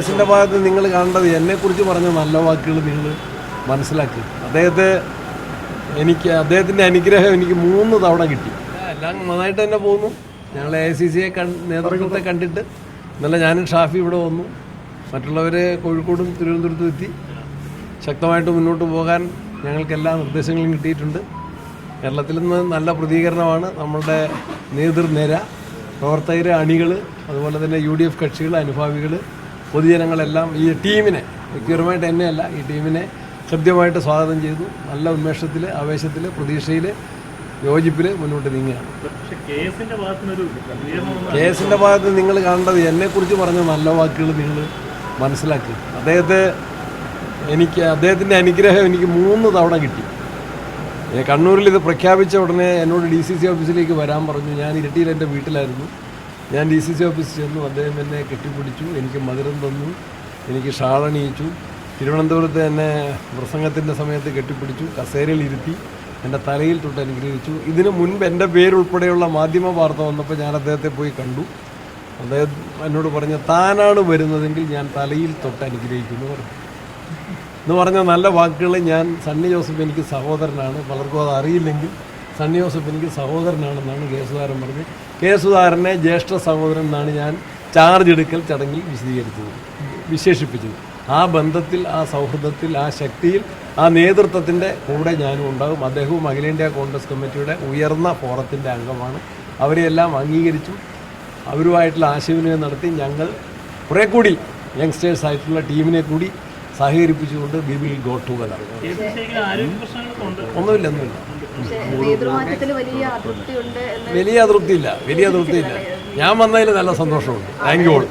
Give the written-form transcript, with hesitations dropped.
കേസിൻ്റെ ഭാഗത്ത് നിങ്ങൾ കാണേണ്ടത് എന്നെക്കുറിച്ച് പറഞ്ഞ നല്ല വാക്കുകൾ നിങ്ങൾ മനസ്സിലാക്കുക. അദ്ദേഹത്തിൻ്റെ അനുഗ്രഹം എനിക്ക് 3 തവണ കിട്ടി. എല്ലാം നന്നായിട്ട് തന്നെ പോകുന്നു. ഞങ്ങൾ AICC നേതൃത്വത്തെ കണ്ടിട്ട് ഇന്നലെ ഞാനും ഷാഫി ഇവിടെ വന്നു. മറ്റുള്ളവർ കോഴിക്കോടും തിരുവനന്തപുരത്തും എത്തി. ശക്തമായിട്ട് മുന്നോട്ട് പോകാൻ ഞങ്ങൾക്ക് എല്ലാ നിർദ്ദേശങ്ങളും കിട്ടിയിട്ടുണ്ട്. കേരളത്തിൽ നിന്ന് നല്ല പ്രതികരണമാണ്. നമ്മളുടെ നേതൃനിര, പ്രവർത്തകർ, അണികൾ, അതുപോലെ തന്നെ UDF കക്ഷികൾ, അനുഭാവികൾ, പൊതുജനങ്ങളെല്ലാം ഈ ടീമിനെ, വ്യക്തിപരമായിട്ട് എന്നെയല്ല, ഈ ടീമിനെ ഹൃദ്യമായിട്ട് സ്വാഗതം ചെയ്തു. നല്ല ഉന്മേഷത്തിൽ, ആവേശത്തിൽ, പ്രതീക്ഷയിൽ, യോജിപ്പിൽ മുന്നോട്ട് നീങ്ങുകയാണ്. കേസിൻ്റെ ഭാഗത്ത് നിങ്ങൾ കാണേണ്ടത് എന്നെക്കുറിച്ച് പറഞ്ഞ നല്ല വാക്കുകൾ നിങ്ങൾ മനസ്സിലാക്കുക. അദ്ദേഹത്തിൻ്റെ അനുഗ്രഹം എനിക്ക് 3 തവണ കിട്ടി. കണ്ണൂരിൽ ഇത് പ്രഖ്യാപിച്ച ഉടനെ എന്നോട് DCC ഓഫീസിലേക്ക് വരാൻ പറഞ്ഞു. ഞാൻ ഇരിട്ടിയിൽ എൻ്റെ വീട്ടിലായിരുന്നു. ഞാൻ DCC ഓഫീസിൽ ചെന്നു. അദ്ദേഹം എന്നെ കെട്ടിപ്പിടിച്ചു, എനിക്ക് മധുരം തന്നു, എനിക്ക് ഷാളണിയിച്ചു. തിരുവനന്തപുരത്ത് എന്നെ പ്രസംഗത്തിൻ്റെ സമയത്ത് കെട്ടിപ്പിടിച്ചു, കസേരയിൽ ഇരുത്തി, എൻ്റെ തലയിൽ തൊട്ട് അനുഗ്രഹിച്ചു. ഇതിനു മുൻപ് എൻ്റെ പേരുൾപ്പെടെയുള്ള മാധ്യമ വാർത്ത വന്നപ്പോൾ ഞാൻ അദ്ദേഹത്തെ പോയി കണ്ടു. അദ്ദേഹം എന്നോട് പറഞ്ഞു, താനാണ് വരുന്നതെങ്കിൽ ഞാൻ തലയിൽ തൊട്ട് അനുഗ്രഹിക്കുന്നു എന്ന് പറഞ്ഞ നല്ല വാക്കുകൾ. സണ്ണി ജോസഫ് എനിക്ക് സഹോദരനാണ്, പലർക്കും അത് അറിയില്ലെങ്കിൽ സണ്ണി ജോസഫ് എനിക്ക് സഹോദരനാണെന്നാണ് കെ സുധാകരൻ പറഞ്ഞത്. കെ സുധാകരനെ ജ്യേഷ്ഠ സഹോദരൻ എന്നാണ് ഞാൻ ചാർജ് എടുക്കൽ ചടങ്ങിൽ വിശേഷിപ്പിച്ചത്. ആ ബന്ധത്തിൽ, ആ സൗഹൃദത്തിൽ, ആ ശക്തിയിൽ, ആ നേതൃത്വത്തിൻ്റെ കൂടെ ഞാനും ഉണ്ടാകും. അദ്ദേഹവും അഖിലേന്ത്യാ കോൺഗ്രസ് കമ്മിറ്റിയുടെ ഉയർന്ന ഫോറത്തിൻ്റെ അംഗമാണ്. അവരെയെല്ലാം അംഗീകരിച്ചു. അവരുമായിട്ടുള്ള ആശയവിനിമയം നടത്തി ഞങ്ങൾ കുറേ കൂടി യങ്സ്റ്റേഴ്സ് ആയിട്ടുള്ള ടീമിനെ കൂടി സഹകരിപ്പിച്ചുകൊണ്ട് വി വിൽ ഗോ ടുഗദർ. ഒന്നുമില്ല. വലിയ അതൃപ്തിയില്ല. ഞാൻ വന്നതിൽ നല്ല സന്തോഷമുണ്ട്. Thank you all.